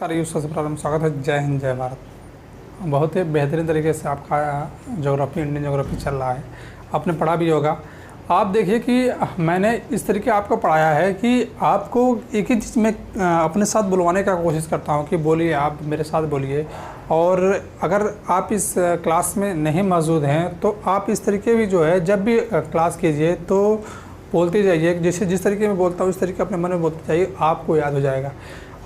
नमस्कार यूँ सबसे पहले स्वागत है। जय हिंद जय भारत। बहुत ही बेहतरीन तरीके से आपका ज्योग्राफी, इंडियन ज्योग्राफी चल रहा है। आपने पढ़ा भी होगा। आप देखिए कि मैंने इस तरीके आपको पढ़ाया है कि आपको एक ही चीज़ में अपने साथ बुलवाने का कोशिश करता हूँ कि बोलिए, आप मेरे साथ बोलिए। और अगर आप इस क्लास में नहीं मौजूद हैं तो आप इस तरीके भी जो है जब भी क्लास कीजिए तो बोलते जाइए। जैसे जिस तरीके में बोलता हूँ इस तरीके अपने मन में बोलते जाइए, आपको याद हो जाएगा।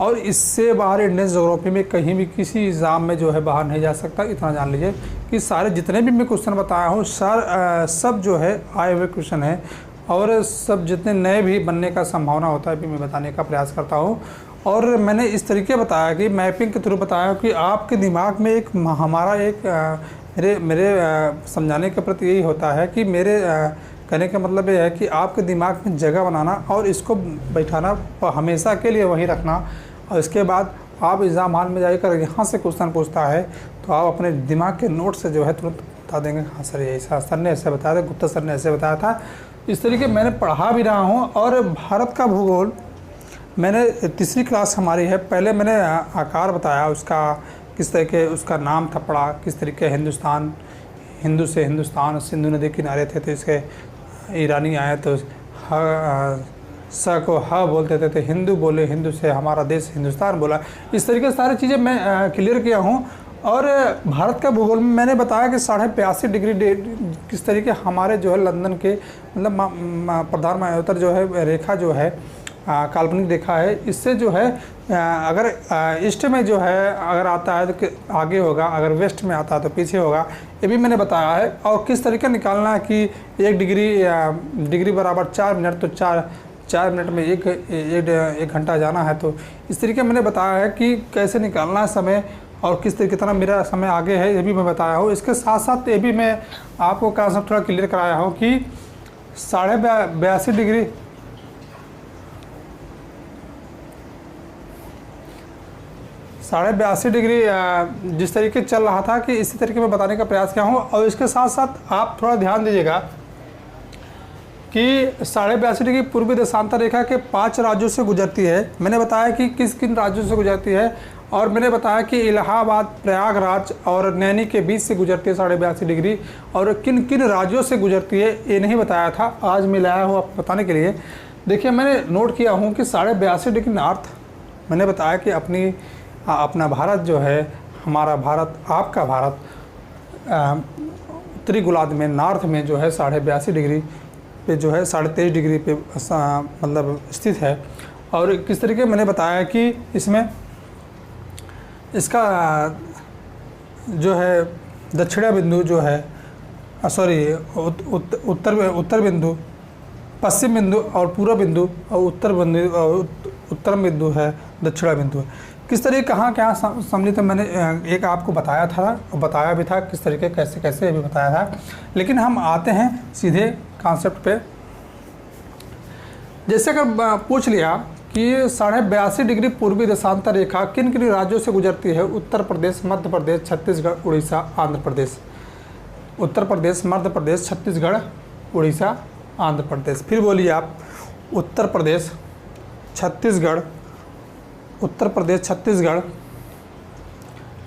और इससे बाहर इंडियन ज्योग्राफी में कहीं भी किसी एग्ज़ाम में जो है बाहर नहीं जा सकता। इतना जान लीजिए कि सारे जितने भी मैं क्वेश्चन बताया हूँ सब जो है आए हुए क्वेश्चन है। और सब जितने नए भी बनने का संभावना होता है भी मैं बताने का प्रयास करता हूँ। और मैंने इस तरीके बताया कि मैपिंग के थ्रू बताया कि आपके दिमाग में एक हमारा एक मेरे समझाने के प्रति यही होता है कि मेरे कहने का मतलब ये है कि आपके दिमाग में जगह बनाना और इसको बैठाना हमेशा के लिए वहीं रखना। और इसके बाद आप एग्ज़ाम हॉल में जाकर यहाँ से क्वेश्चन पूछता है तो आप अपने दिमाग के नोट से जो है तुरंत बता देंगे, हाँ सर ये ऐसा, सर ने ऐसे बताया था, गुप्ता सर ने ऐसे बताया था। इस तरीके मैंने पढ़ा भी रहा हूँ। और भारत का भूगोल मैंने तीसरी क्लास हमारी है, पहले मैंने आकार बताया उसका, किस तरीके उसका नाम था पढ़ा, किस तरीके हिंदुस्तान, हिंदू से हिंदुस्तान, सिंधु नदी किनारे थे तो इसके ईरानी आए तो स को ह बोलते थे, हिंदू बोले, हिंदू से हमारा देश हिंदुस्तान बोला। इस तरीके से सारी चीज़ें मैं क्लियर किया हूँ। और भारत का भूगोल में मैंने बताया कि 82.5 डिग्री किस तरीके हमारे जो है लंदन के मतलब प्रधान मायोतर जो है रेखा जो है काल्पनिक रेखा है, इससे जो है अगर ईस्ट में जो है अगर आता है तो आगे होगा, अगर वेस्ट में आता है तो पीछे होगा। ये भी मैंने बताया है। और किस तरीके निकालना है कि 1 डिग्री बराबर 4 मिनट, तो 4 मिनट में एक घंटा जाना है। तो इस तरीके मैंने बताया है कि कैसे निकालना है समय और किस तरीके तरह मेरा समय आगे है, ये भी मैं बताया हूँ। इसके साथ साथ ये भी मैं आपको कॉन्सेप्ट थोड़ा क्लियर कराया हूँ कि 82.5 डिग्री 82.5 डिग्री जिस तरीके चल रहा था कि इसी तरीके में बताने का प्रयास किया हूँ। और इसके साथ साथ आप थोड़ा ध्यान दीजिएगा कि 82.5 डिग्री पूर्वी देशांतर रेखा के 5 राज्यों से गुजरती है। मैंने बताया कि किस किन राज्यों से गुजरती है, और मैंने बताया कि इलाहाबाद, प्रयागराज और नैनी के बीच से गुजरती है 82.5 डिग्री। और किन किन राज्यों से गुजरती है ये नहीं बताया था, आज मैं लाया हूँ आपको बताने के लिए। देखिए मैंने नोट किया हूँ कि 82.5 डिग्री नॉर्थ, मैंने बताया कि अपना भारत जो है, हमारा भारत, आपका भारत उत्तरी गोलार्ध में नॉर्थ में जो है 82.5 डिग्री पे जो है 23.5 डिग्री पे मतलब स्थित है। और किस तरीके मैंने बताया कि इसमें इसका जो है दक्षिण बिंदु जो है उत्तर बिंदु, पश्चिम बिंदु और पूर्व बिंदु और उत्तर बिंदु है, दक्षिण बिंदु है। किस तरीके कहाँ क्या सम्मिलित है मैंने एक आपको बताया था, बताया भी था किस तरीके कैसे कैसे भी बताया था। लेकिन हम आते हैं सीधे कॉन्सेप्ट पे। जैसे अगर पूछ लिया कि 82.5 डिग्री पूर्वी देशांतर रेखा किन किन राज्यों से गुजरती है, उत्तर प्रदेश, मध्य प्रदेश, छत्तीसगढ़, उड़ीसा, आंध्र प्रदेश। उत्तर प्रदेश, मध्य प्रदेश, छत्तीसगढ़, उड़ीसा, आंध्र प्रदेश। फिर बोलिए आप, उत्तर प्रदेश, छत्तीसगढ़, उत्तर प्रदेश, छत्तीसगढ़,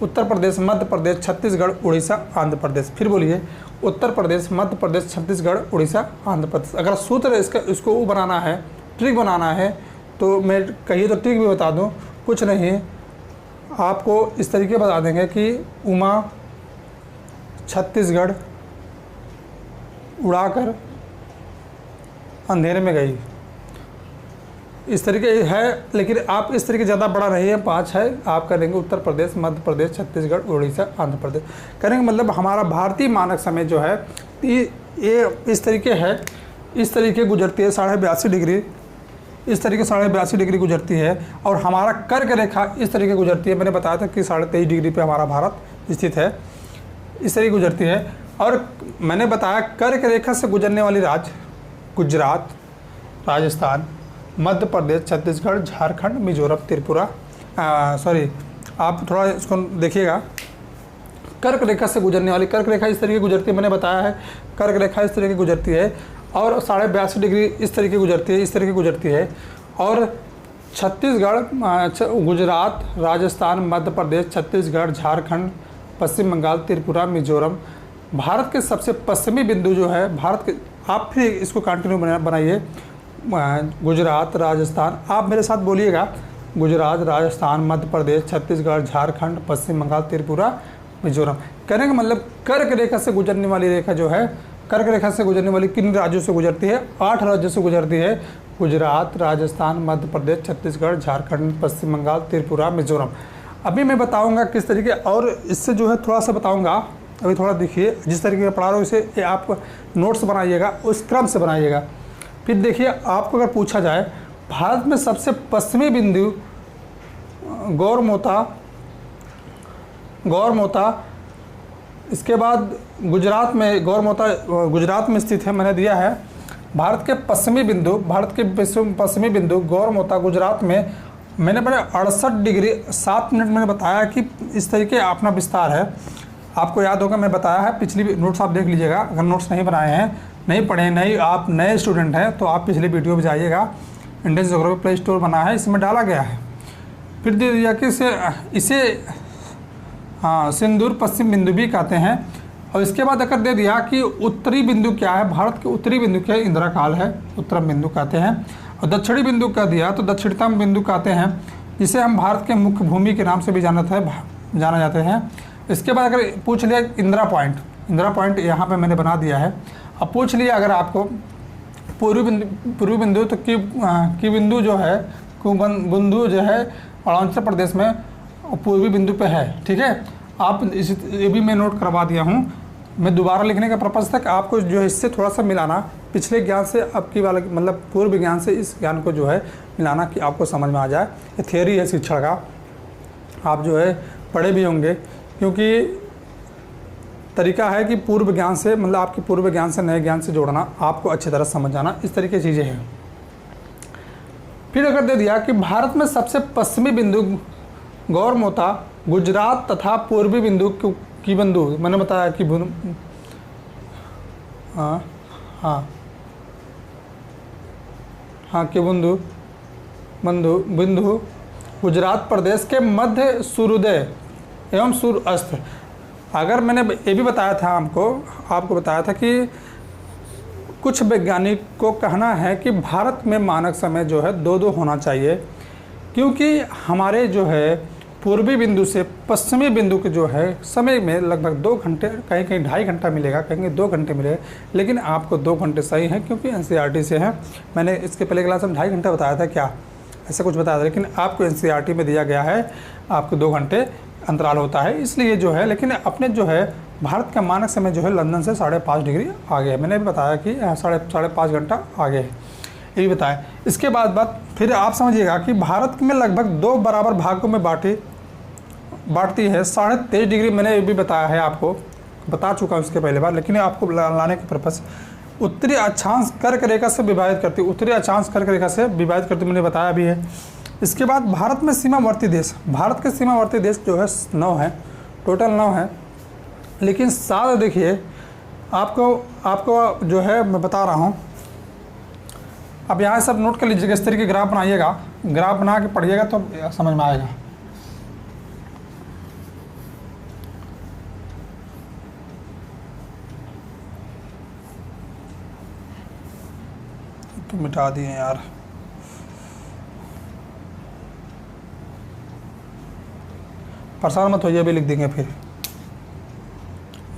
उत्तर प्रदेश, मध्य प्रदेश, छत्तीसगढ़, उड़ीसा, आंध्र प्रदेश। फिर बोलिए, उत्तर प्रदेश, मध्य प्रदेश, छत्तीसगढ़, उड़ीसा, आंध्र प्रदेश। अगर सूत्र इसको वो बनाना है, ट्रिक बनाना है, तो मैं कहिए तो ट्रिक भी बता दूं, कुछ नहीं, आपको इस तरीके बता देंगे कि उमा छत्तीसगढ़ उड़ाकर अंधेरे में गई, इस तरीके है। लेकिन आप इस तरीके ज़्यादा बड़ा नहीं है, 5 है, आप करेंगे उत्तर प्रदेश, मध्य प्रदेश, छत्तीसगढ़, उड़ीसा, आंध्र प्रदेश करेंगे। मतलब हमारा भारतीय मानक समय जो है ये इस तरीके है, इस तरीके गुजरती है 82.5 डिग्री, इस तरीके 82.5 डिग्री गुजरती है। और हमारा कर्क रेखा इस तरीके गुजरती है। मैंने बताया था कि 23.5 डिग्री पे हमारा भारत स्थित है, इस तरीके गुजरती है। और मैंने बताया कर्क रेखा से गुजरने वाली राज्य गुजरात, राजस्थान, मध्य प्रदेश, छत्तीसगढ़, झारखंड, मिजोरम, त्रिपुरा। आप थोड़ा इसको देखिएगा, कर्क रेखा से गुजरने वाली, कर्क रेखा इस तरीके गुजरती है, मैंने बताया है कर्क रेखा इस तरीके गुजरती है। और 82.5 डिग्री इस तरीके गुजरती है, इस तरीके गुजरती है। और छत्तीसगढ़, गुजरात, राजस्थान, मध्य प्रदेश, छत्तीसगढ़, झारखंड, पश्चिम बंगाल, त्रिपुरा, मिजोरम। भारत के सबसे पश्चिमी बिंदु जो है भारत के, आप फिर इसको कंटिन्यू बनाइए, गुजरात, राजस्थान, आप मेरे साथ बोलिएगा, गुजरात, राजस्थान, मध्य प्रदेश, छत्तीसगढ़, झारखंड, पश्चिम बंगाल, त्रिपुरा, मिजोरम। कहने का मतलब कर्क रेखा से गुजरने वाली रेखा जो है, कर्क रेखा से गुजरने वाली किन राज्यों से गुजरती है? 8 राज्यों से गुजरती है, गुजरात, राजस्थान, मध्य प्रदेश, छत्तीसगढ़, झारखंड, पश्चिम बंगाल, त्रिपुरा, मिजोरम। अभी मैं बताऊंगा किस तरीके, और इससे जो है थोड़ा सा बताऊंगा, अभी थोड़ा देखिए जिस तरीके से पढ़ा रहा हूँ इसे आप नोट्स बनाइएगा, उस क्रम से बनाइएगा। फिर देखिए, आपको अगर पूछा जाए भारत में सबसे पश्चिमी बिंदु गौरमोता, इसके बाद गुजरात में गौरमोता गुजरात में स्थित है, मैंने दिया है। भारत के पश्चिमी बिंदु गौरमोता गुजरात में मैंने बड़े 68 डिग्री 7 मिनट मैंने बताया कि इस तरीके अपना विस्तार है। आपको याद होगा मैं बताया है, पिछली नोट्स आप देख लीजिएगा, अगर नोट्स नहीं बनाए हैं, नहीं पढ़े, नहीं आप नए स्टूडेंट हैं तो आप पिछले वीडियो में जाइएगा, इंडियन ज्योग्राफी प्ले स्टोर बना है, इसमें डाला गया है। फिर दे दिया कि इसे सिंदूर पश्चिम बिंदु भी कहते हैं। और इसके बाद अगर दे दिया कि उत्तरी बिंदु क्या है, भारत के उत्तरी बिंदु क्या है? इंदिरा काल है, उत्तरम बिंदु कहते हैं। और दक्षिणी बिंदु कह दिया तो दक्षिणतम बिंदु कहते हैं, जिसे हम भारत के मुख्य भूमि के नाम से भी जाना जाते हैं। इसके बाद अगर पूछ लिया इंदिरा पॉइंट यहाँ पे मैंने बना दिया है। अब पूछ लिया अगर आपको पूर्वी बिंदु तो की बिंदु जो है, बिंदु जो है अरुणाचल प्रदेश में पूर्वी बिंदु पे है, ठीक है। आप ये भी मैं नोट करवा दिया हूँ, मैं दोबारा लिखने का पर्पज़ तक आपको जो है इससे थोड़ा सा मिलाना, पिछले ज्ञान से अब की वाला मतलब पूर्व ज्ञान से इस ज्ञान को जो है मिलाना कि आपको समझ में आ जाए। ये थियोरी है शिक्षण का, आप जो है पढ़े भी होंगे, क्योंकि तरीका है कि पूर्व ज्ञान से मतलब आपके पूर्व ज्ञान से नए ज्ञान से जोड़ना, आपको अच्छी तरह समझ जाना, इस तरीके की चीज़ें हैं। फिर अगर दे दिया कि भारत में सबसे पश्चिमी बिंदु गौरमोता गुजरात तथा पूर्वी बिंदु की बिंदु, मैंने बताया कि कि बिंदु गुजरात प्रदेश के मध्य सूर्योदय एवं सूर्य अस्त। अगर मैंने ये भी बताया था आपको बताया था कि कुछ वैज्ञानिक को कहना है कि भारत में मानक समय जो है 2-2 होना चाहिए, क्योंकि हमारे जो है पूर्वी बिंदु से पश्चिमी बिंदु के जो है समय में लगभग 2 घंटे, कहीं कहीं 2.5 घंटा मिलेगा, कहीं 2 घंटे मिलेगा, लेकिन आपको 2 घंटे सही है क्योंकि एनसीईआरटी से है। मैंने इसके पहले क्लास में 2.5 घंटा बताया था, क्या ऐसा कुछ बताया था, लेकिन आपको एनसीईआरटी में दिया गया है आपको 2 घंटे अंतराल होता है, इसलिए जो है। लेकिन अपने जो है भारत का मानक समय जो है लंदन से 5.5 डिग्री आगे है, मैंने भी बताया कि 5.5 घंटा आगे है, ये भी बताया। इसके बाद फिर आप समझिएगा कि भारत में लगभग 2 बराबर भागों में बांटती है 23.5 डिग्री, मैंने ये भी बताया है, आपको बता चुका हूँ इसके पहले बार, लेकिन आपको लाने के पर्पस उत्तरी अक्षांश कर्क रेखा से विभाजित करती, उत्तरी अक्षांश कर्क रेखा से विभाजित करती, मैंने बताया भी है। इसके बाद भारत में सीमावर्ती देश, भारत के सीमावर्ती देश जो है 9 है, टोटल 9 है, लेकिन 7 देखिए आपको जो है मैं बता रहा हूँ। अब यहाँ सब नोट कर लीजिएगा, इस तरीके ग्राफ बनाइएगा, ग्राफ बना के पढ़िएगा तो समझ में आएगा। तो मिटा दिए यार, परेशान मत होइए, अभी लिख देंगे फिर।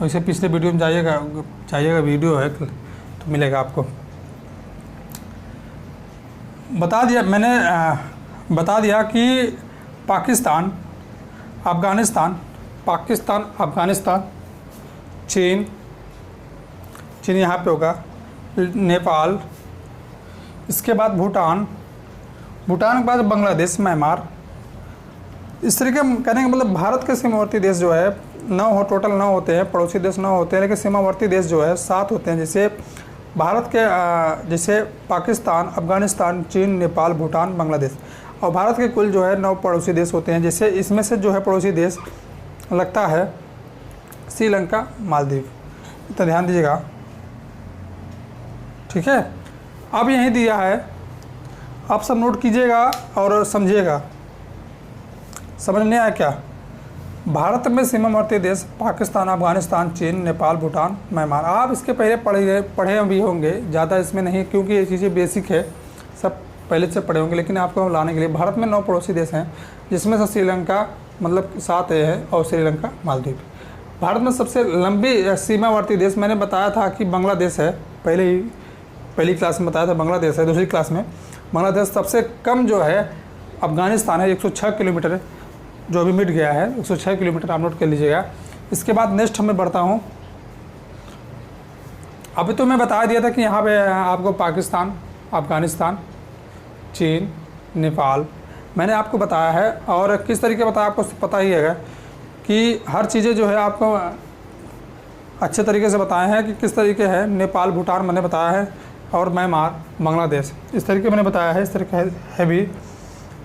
वैसे पिछले वीडियो में जाइएगा वीडियो है तो मिलेगा आपको। मैंने बता दिया कि पाकिस्तान, अफ़गानिस्तान, चीन यहाँ पे होगा, नेपाल, इसके बाद भूटान के बाद बांग्लादेश, म्यांमार, इस तरीके कहने का मतलब भारत के सीमावर्ती देश जो है 9 टोटल 9 होते हैं, पड़ोसी देश 9 होते हैं, लेकिन सीमावर्ती देश जो है 7 होते हैं। जैसे भारत के जैसे पाकिस्तान, अफ़गानिस्तान, चीन, नेपाल, भूटान, बांग्लादेश, और भारत के कुल जो है 9 पड़ोसी देश होते हैं। जैसे इसमें से जो है पड़ोसी देश लगता है श्रीलंका, मालदीव, तो ध्यान दीजिएगा, ठीक है। अब यहीं दिया है आप सब नोट कीजिएगा और समझिएगा। समझ नहीं आया क्या? भारत में सीमावर्ती देश पाकिस्तान, अफगानिस्तान, चीन, नेपाल, भूटान, म्यांमार। आप इसके पहले पढ़े भी होंगे, ज़्यादा इसमें नहीं, क्योंकि ये चीज़ें बेसिक है, सब पहले से पढ़े होंगे, लेकिन आपको लाने के लिए भारत में 9 पड़ोसी देश हैं, जिसमें से श्रीलंका मतलब 7 है और श्रीलंका, मालदीव। भारत में सबसे लंबी सीमावर्ती देश मैंने बताया था कि बांग्लादेश है, पहली क्लास में बताया था बांग्लादेश है, दूसरी क्लास में बांग्लादेश। सबसे कम जो है अफगानिस्तान है, 106 किलोमीटर, जो अभी मिट गया है, 106 किलोमीटर, आप नोट कर लीजिएगा। इसके बाद नेक्स्ट मैं बढ़ता हूँ। अभी तो मैं बता दिया था कि यहाँ पे आपको पाकिस्तान, अफगानिस्तान, चीन, नेपाल मैंने आपको बताया है, और किस तरीके बताया आपको पता ही है कि हर चीज़ें जो है आपको अच्छे तरीके से बताए हैं कि किस तरीके है। नेपाल, भूटान मैंने बताया है, और म्यांमार, बांग्लादेश, इस तरीके मैंने बताया है, इस तरीके है भी।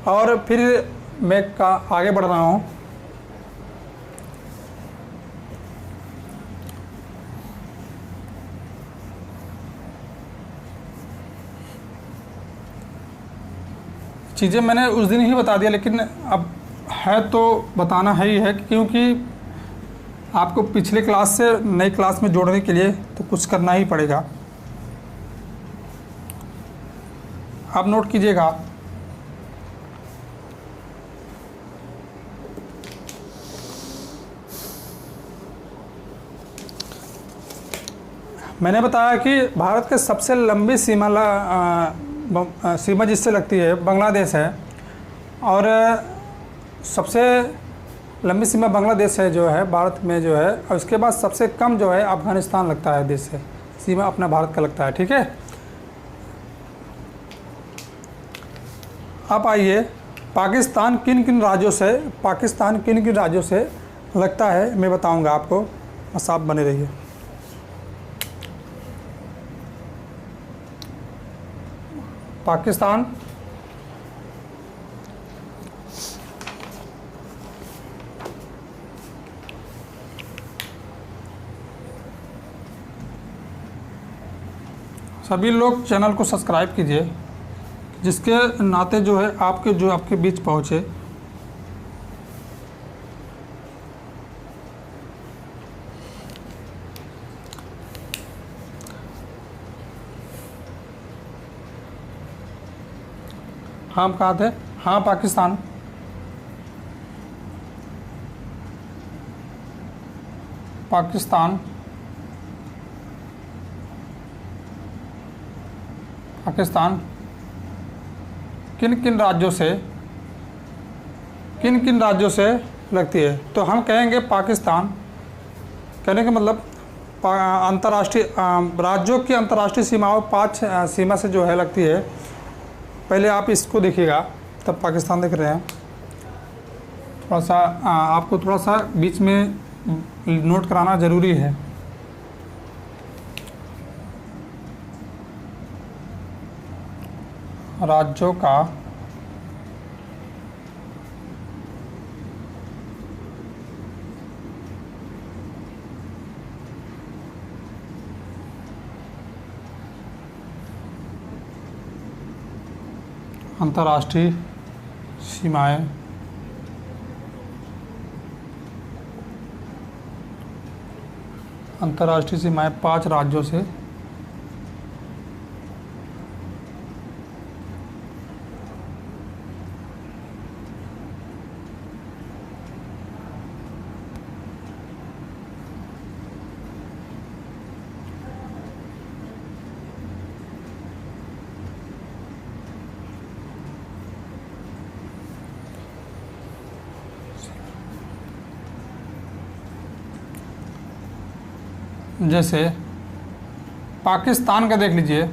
और फिर मैं आगे बढ़ रहा हूँ। चीज़ें मैंने उस दिन ही बता दिया, लेकिन अब है तो बताना है ही है, क्योंकि आपको पिछले क्लास से नई क्लास में जोड़ने के लिए तो कुछ करना ही पड़ेगा। आप नोट कीजिएगा। मैंने बताया कि भारत के सबसे लंबी सीमा जिससे लगती है बांग्लादेश है, और सबसे लंबी सीमा बांग्लादेश है जो है भारत में जो है, और इसके बाद सबसे कम जो है अफगानिस्तान लगता है देश से, सीमा अपना भारत का लगता है। ठीक है, अब आइए पाकिस्तान किन किन राज्यों से लगता है मैं बताऊंगा आपको, बस आप बने रहिए। पाकिस्तान, सभी लोग चैनल को सब्सक्राइब कीजिए, जिसके नाते जो है आपके बीच पहुँचे। हाँ, कहा थे, हाँ पाकिस्तान, किन किन राज्यों से लगती है? तो हम कहेंगे पाकिस्तान, कहने का मतलब अंतर्राष्ट्रीय राज्यों की अंतर्राष्ट्रीय सीमाओं 5 सीमा से जो है लगती है। पहले आप इसको देखिएगा, तब पाकिस्तान देख रहे हैं। थोड़ा सा आपको थोड़ा सा बीच में नोट कराना ज़रूरी है। राज्यों का अंतर्राष्ट्रीय सीमाएं अंतर्राष्ट्रीय सीमाएं 5 राज्यों से जैसे पाकिस्तान का देख लीजिए,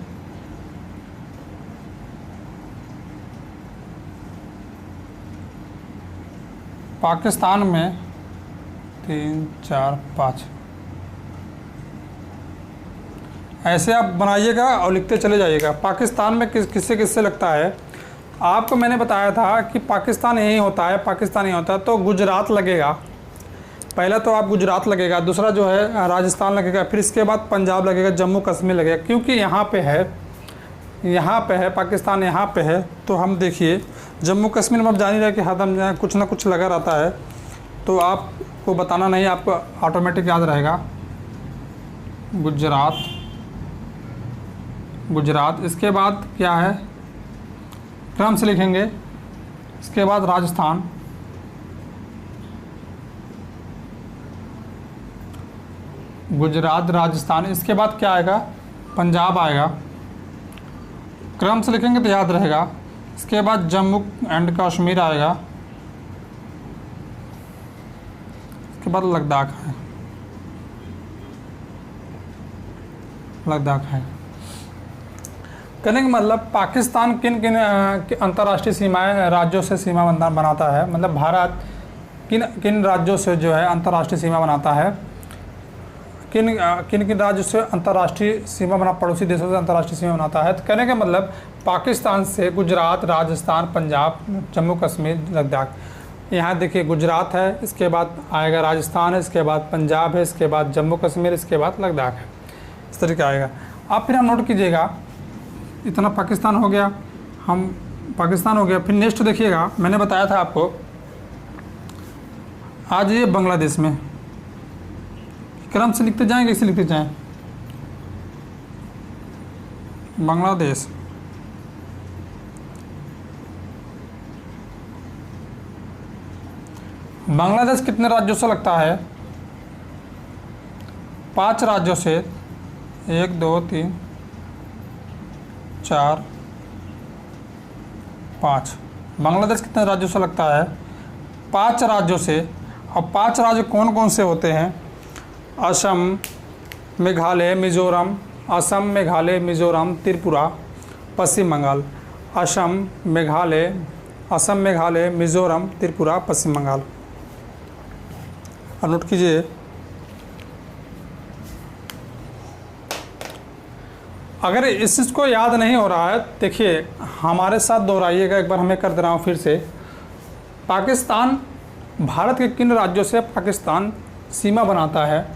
पाकिस्तान में 3, 4, 5 ऐसे आप बनाइएगा और लिखते चले जाइएगा। पाकिस्तान में किससे किससे लगता है? आपको मैंने बताया था कि पाकिस्तान यही होता है, पाकिस्तान यही होता है, तो गुजरात लगेगा। पहला तो आप गुजरात लगेगा, दूसरा जो है राजस्थान लगेगा, फिर इसके बाद पंजाब लगेगा, जम्मू कश्मीर लगेगा, क्योंकि यहाँ पे है यहाँ पे है, पाकिस्तान यहाँ पे है, तो हम देखिए जम्मू कश्मीर में अब जान ही रहे कि हरदम जहाँ कुछ ना कुछ लगा रहता है, तो आपको बताना नहीं, आपको ऑटोमेटिक याद रहेगा। गुजरात, गुजरात, इसके बाद क्या है, क्रम से लिखेंगे, इसके बाद राजस्थान, गुजरात राजस्थान, इसके बाद क्या आएगा, पंजाब आएगा, क्रम से लिखेंगे तो याद रहेगा। इसके बाद जम्मू एंड कश्मीर आएगा, इसके बाद लद्दाख है, लद्दाख है। कहने का मतलब पाकिस्तान किन किन अंतर्राष्ट्रीय सीमाएं राज्यों से सीमा बनाता है, मतलब भारत किन किन राज्यों से जो है अंतर्राष्ट्रीय सीमा बनाता है, किन किन किन राज्यों से अंतर्राष्ट्रीय सीमा बना, पड़ोसी देशों से अंतर्राष्ट्रीय सीमा बनाता है। तो कहने का मतलब पाकिस्तान से गुजरात, राजस्थान, पंजाब, जम्मू कश्मीर, लद्दाख। यहाँ देखिए गुजरात है, इसके बाद आएगा राजस्थान है, इसके बाद पंजाब है, इसके बाद जम्मू कश्मीर, इसके बाद लद्दाख है, इस तरीके आएगा। आप फिर हम नोट कीजिएगा, इतना पाकिस्तान हो गया, हम पाकिस्तान हो गया। फिर नेक्स्ट देखिएगा, मैंने बताया था आपको, आज ये बांग्लादेश में, क्रम से लिखते जाएं, कैसे लिखते जाएं, बांग्लादेश, बांग्लादेश कितने राज्यों से लगता है, 5 राज्यों से, 1 2 3 4 5। बांग्लादेश कितने राज्यों से लगता है, 5 राज्यों से। अब 5 राज्य कौन कौन से होते हैं, असम, मेघालय, मिज़ोरम, असम, मेघालय, मिज़ोरम, त्रिपुरा, पश्चिम बंगाल। असम, मेघालय, असम, मेघालय, मिज़ोरम, त्रिपुरा, पश्चिम बंगाल। और नोट कीजिए, अगर इस चीज़ को याद नहीं हो रहा है, देखिए हमारे साथ दोहराइएगा एक बार, हमें कर दे रहा हूँ फिर से। पाकिस्तान, भारत के किन राज्यों से पाकिस्तान सीमा बनाता है,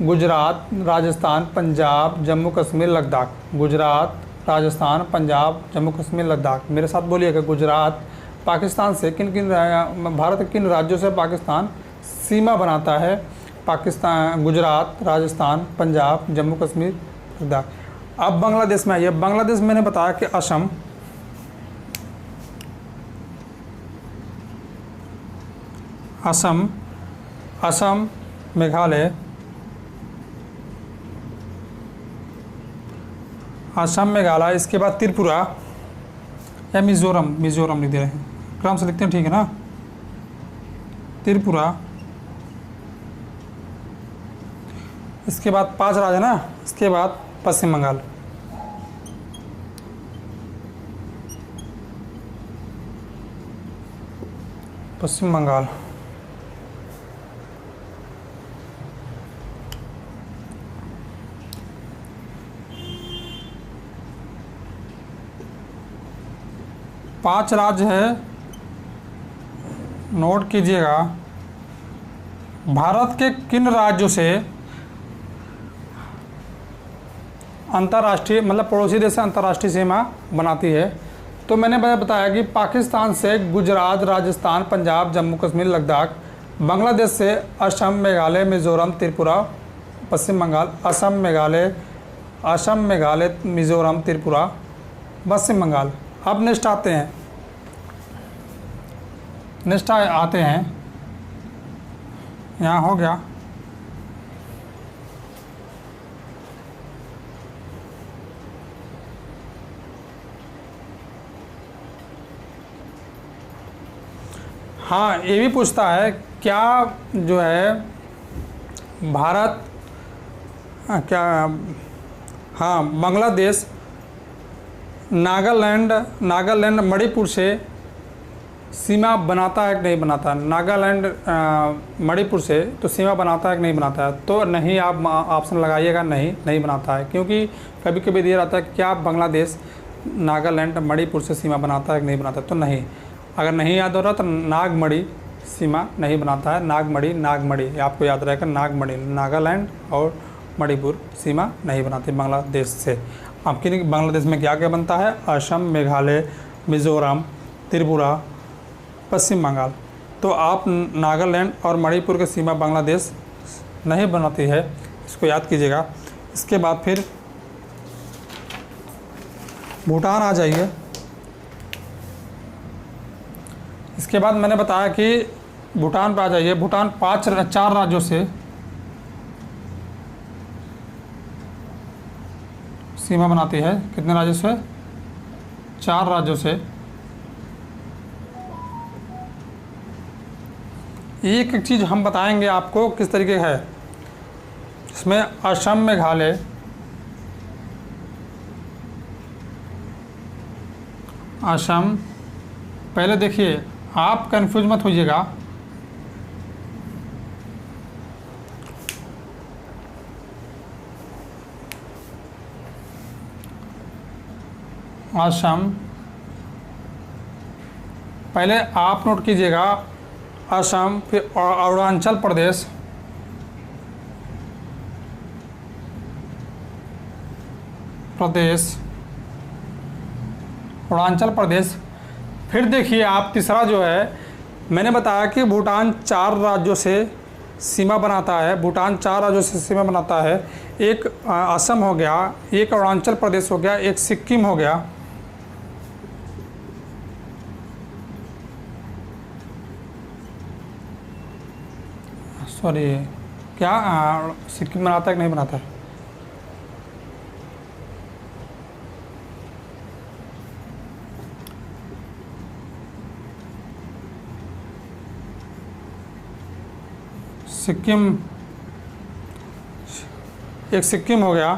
गुजरात, राजस्थान, पंजाब, जम्मू कश्मीर, लद्दाख। गुजरात, राजस्थान, पंजाब, जम्मू कश्मीर, लद्दाख। मेरे साथ बोलिएगा, गुजरात पाकिस्तान से किन किन, भारत के किन राज्यों से पाकिस्तान सीमा बनाता है, पाकिस्तान, गुजरात, राजस्थान, पंजाब, जम्मू कश्मीर, लद्दाख। अब बांग्लादेश में आइए, बांग्लादेश मैंने बताया कि असम, असम, असम, मेघालय, असम, मेघालय, इसके बाद त्रिपुरा या मिज़ोरम, मिज़ोरम लिख दे रहे हैं, क्रम से लिखते हैं, ठीक है ना, त्रिपुरा, इसके बाद 5 राज्य ना, इसके बाद पश्चिम बंगाल। पश्चिम बंगाल, पांच राज्य है, नोट कीजिएगा। भारत के किन राज्यों से अंतर्राष्ट्रीय, मतलब पड़ोसी देश से अंतर्राष्ट्रीय सीमा बनाती है, तो मैंने बताया कि पाकिस्तान से गुजरात, राजस्थान, पंजाब, जम्मू कश्मीर, लद्दाख। बांग्लादेश से असम, मेघालय, मिज़ोरम, त्रिपुरा, पश्चिम बंगाल। असम, मेघालय, असम, मेघालय, मिज़ोरम, त्रिपुरा, पश्चिम बंगाल। अब नेक्स्ट आते हैं, नेक्स्ट आते हैं, यहाँ हो गया, हाँ ये भी पूछता है क्या जो है भारत, क्या, हाँ बांग्लादेश नागालैंड मणिपुर से सीमा बनाता है कि नहीं बनाता। नागालैंड मणिपुर से तो सीमा बनाता है कि नहीं बनाता है, तो नहीं, आप ऑप्शन लगाइएगा, नहीं बनाता है, क्योंकि कभी कभी दिया रहता है कि क्या बांग्लादेश नागालैंड मणिपुर से सीमा बनाता है कि नहीं बनाता, तो नहीं। अगर नहीं याद हो रहा तो नागमणि सीमा नहीं बनाता है, नागमणि आपको याद रहेगा, नागमणि, नागालैंड और मणिपुर सीमा नहीं बनाते बांग्लादेश से। आपके बांग्लादेश में क्या क्या बनता है? असम, मेघालय, मिज़ोरम, त्रिपुरा, पश्चिम बंगाल। तो आप नागालैंड और मणिपुर की सीमा बांग्लादेश नहीं बनाती है, इसको याद कीजिएगा। इसके बाद फिर भूटान आ जाइए। इसके बाद मैंने बताया कि भूटान पे आ जाइए। भूटान 4 राज्यों से सीमा बनाती है। कितने राज्यों से? 4 राज्यों से। एक एक चीज़ हम बताएंगे आपको किस तरीके है। इसमें असम, मेघालय, असम, पहले देखिए आप कंफ्यूज मत होइएगा। असम, पहले आप नोट कीजिएगा असम, फिर अरुणाचल प्रदेश, अरुणाचल प्रदेश। फिर देखिए आप तीसरा जो है, मैंने बताया कि भूटान 4 राज्यों से सीमा बनाता है। भूटान 4 राज्यों से सीमा बनाता है। एक असम हो गया, एक अरुणाचल प्रदेश हो गया, एक सिक्किम हो गया, सॉरी क्या सिक्किम बनाता है कि नहीं बनाता है? सिक्किम, एक सिक्किम हो गया,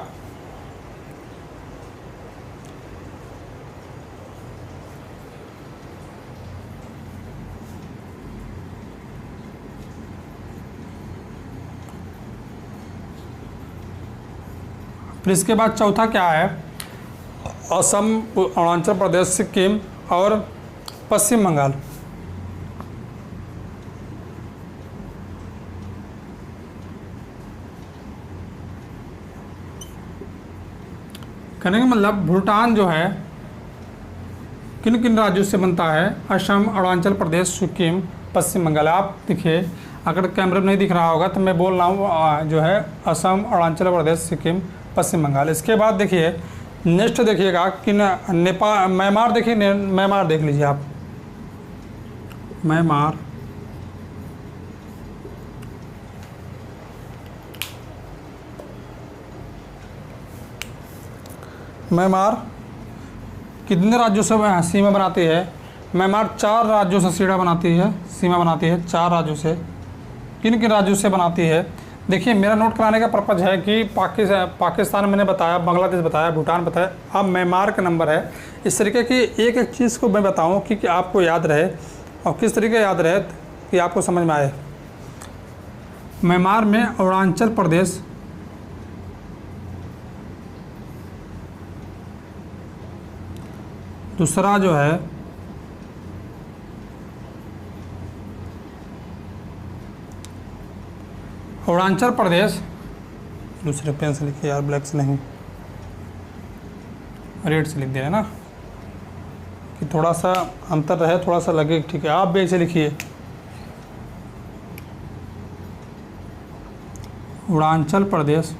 फिर इसके बाद चौथा क्या है? असम, अरुणाचल प्रदेश, सिक्किम और पश्चिम बंगाल। कहने का मतलब भूटान जो है किन किन राज्यों से बनता है? असम, अरुणाचल प्रदेश, सिक्किम, पश्चिम बंगाल। आप देखिए, अगर कैमरे में नहीं दिख रहा होगा तो मैं बोल रहा हूँ जो है असम, अरुणाचल प्रदेश, सिक्किम, पश्चिम बंगाल। इसके बाद देखिए नेक्स्ट देखिएगा कि नेपाल, म्यांमार। देखिए म्यांमार देख लीजिए आप, म्यांमार, म्यांमार कितने राज्यों से सीमा बनाती है? म्यांमार 4 राज्यों से सीमा बनाती है 4 राज्यों से। किन किन राज्यों से बनाती है? देखिए मेरा नोट कराने का पर्पज़ है कि पाकिस्तान मैंने बताया, बांग्लादेश बताया, भूटान बताया, अब म्यांमार का नंबर है। इस तरीके की एक एक चीज़ को मैं बताऊं कि आपको याद रहे और किस तरीके याद रहे कि आपको समझ में आए। म्यांमार में अरुणाचल प्रदेश, दूसरा जो है अरुणाचल प्रदेश, दूसरे पेन से लिखिए यार, ब्लैक से नहीं, रेड से लिख दे रहे ना कि थोड़ा सा अंतर रहे, थोड़ा सा लगे। ठीक है, आप भी ऐसे लिखिए अरुणाचल प्रदेश,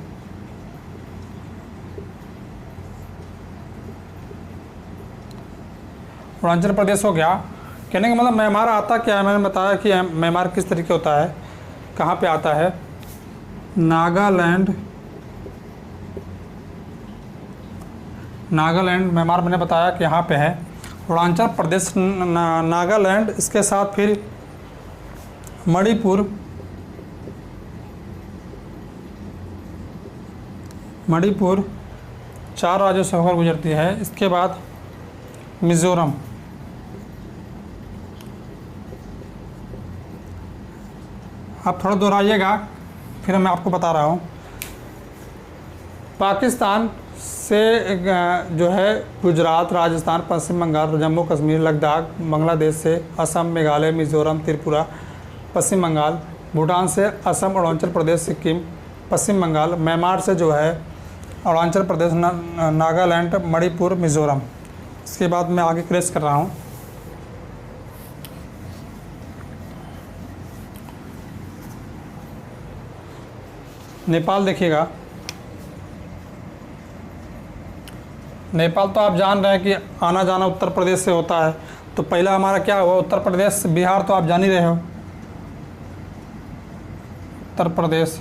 अरुणाचल प्रदेश हो गया। कहने का मतलब म्यांमार आता क्या है? मैंने बताया कि म्यांमार किस तरीके होता है, कहाँ पे आता है? नागालैंड, म्यांमार मैंने बताया कि यहाँ पे है। अरुणाचल प्रदेश, नागालैंड, इसके साथ फिर मणिपुर, मणिपुर 4 राज्यों से होकर गुजरती है। इसके बाद मिज़ोरम, आप थोड़ा दोहराइएगा फिर मैं आपको बता रहा हूँ। पाकिस्तान से जो है गुजरात, राजस्थान, पश्चिम बंगाल, जम्मू कश्मीर, लद्दाख, बांग्लादेश से असम, मेघालय, मिज़ोरम, त्रिपुरा, पश्चिम बंगाल। भूटान से असम, अरुणाचल प्रदेश, सिक्किम, पश्चिम बंगाल। म्यांमार से जो है अरुणाचल प्रदेश, नागालैंड, मणिपुर, मिज़ोरम। इसके बाद मैं आगे क्रैश कर रहा हूँ। नेपाल देखिएगा, नेपाल तो आप जान रहे हैं कि आना जाना उत्तर प्रदेश से होता है। तो पहला हमारा क्या हुआ, उत्तर प्रदेश। बिहार तो आप जान ही रहे हो, उत्तर प्रदेश,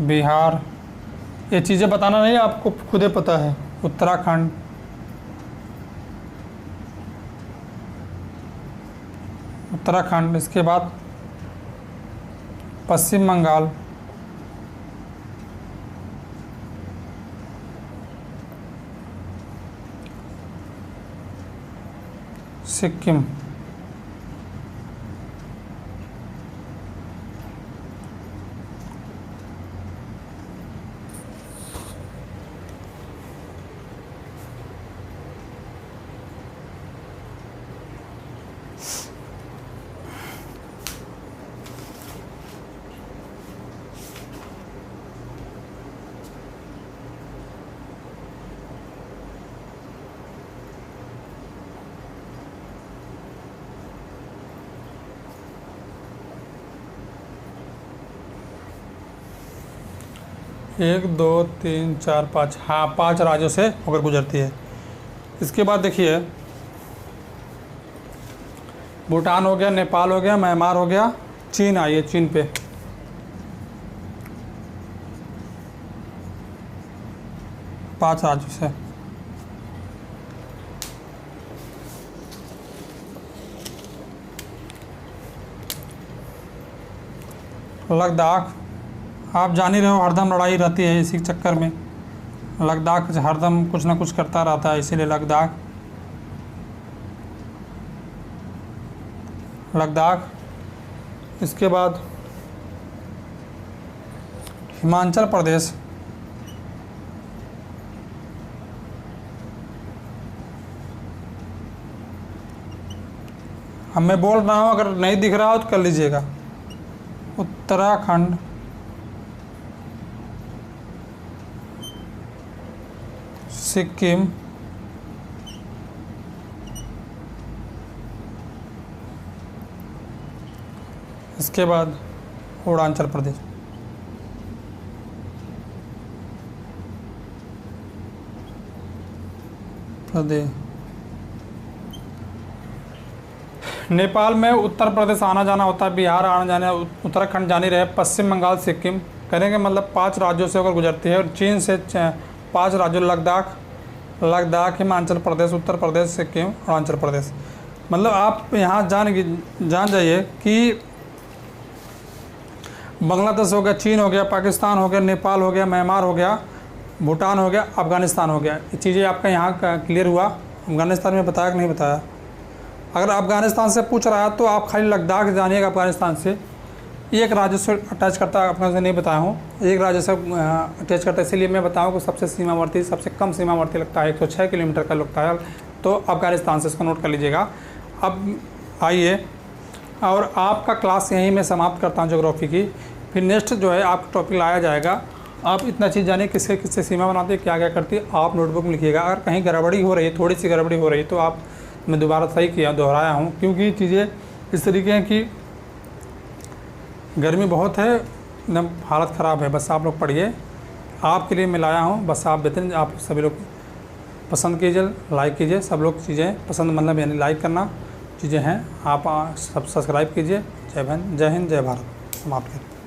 बिहार, ये चीज़ें बताना नहीं, आपको खुद ही पता है। उत्तराखंड, उत्तराखंड, इसके बाद पश्चिम बंगाल, सिक्किम, एक, दो, तीन, चार, पाँच, हाँ 5 राज्यों से होकर गुजरती है। इसके बाद देखिए, भूटान हो गया, नेपाल हो गया, म्यांमार हो गया, चीन आइए, चीन पे। पाँच राज्यों से। लद्दाख, आप जान ही रहे हो, हरदम लड़ाई रहती है इसी चक्कर में। लद्दाख हरदम कुछ ना कुछ करता रहता है, इसीलिए लद्दाख, लद्दाख। इसके बाद हिमाचल प्रदेश, अब मैं बोल रहा हूँ, अगर नहीं दिख रहा हो तो कर लीजिएगा। उत्तराखंड, सिक्किम, इसके बाद अरुणाचल प्रदेश। नेपाल में उत्तर प्रदेश आना जाना होता है, बिहार आना जाना, उत्तराखंड जानी रहे, पश्चिम बंगाल, सिक्किम करेंगे, मतलब 5 राज्यों से होकर गुजरती है। और चीन से 5 राज्यों, लद्दाख, हिमाचल प्रदेश, उत्तर प्रदेश, सिक्किम, अरुणाचल प्रदेश। मतलब आप यहाँ जान जाइए कि बांग्लादेश हो गया, चीन हो गया, पाकिस्तान हो गया, नेपाल हो गया, म्यांमार हो गया, भूटान हो गया, अफ़गानिस्तान हो गया। ये चीज़ें आपका यहाँ का क्लियर हुआ। अफ़गानिस्तान में बताया कि नहीं बताया? अगर अफ़गानिस्तान से पूछ रहा है तो आप खाली लद्दाख जानिएगा। अफ़गानिस्तान से एक राज्य से अटैच करता है, अफ़गानिस्तान से नहीं बताया हूँ, एक राज्य से अटैच करता है, इसीलिए मैं बताऊँ कि सबसे सीमावर्ती, सबसे कम सीमावर्ती लगता है, 106 किलोमीटर का लगता है, तो अफ़गानिस्तान से इसको नोट कर लीजिएगा। अब आइए, और आपका क्लास यहीं मैं समाप्त करता हूँ ज्योग्राफी की। फिर नेक्स्ट जो है आपका टॉपिक लाया जाएगा। आप इतना चीज़ जानिए किससे किससे सीमा बनाती है, क्या क्या करती है, आप नोटबुक में लिखिएगा। अगर कहीं गड़बड़ी हो रही है, थोड़ी सी गड़बड़ी हो रही है, तो आप, मैं दोबारा सही किया, दोहराया हूँ, क्योंकि चीज़ें इस तरीके हैं कि गर्मी बहुत है, एकदम हालत ख़राब है। बस आप लोग पढ़िए, आपके लिए मैं लाया हूँ। बस आप बेहतरीन, आप सभी लोग पसंद कीजिए, लाइक कीजिए। सब लोग चीज़ें पसंद, मतलब यानी लाइक करना चीज़ें हैं, आप सब सब्सक्राइब कीजिए। जय हिंद, जय भारत। समाप्त करें।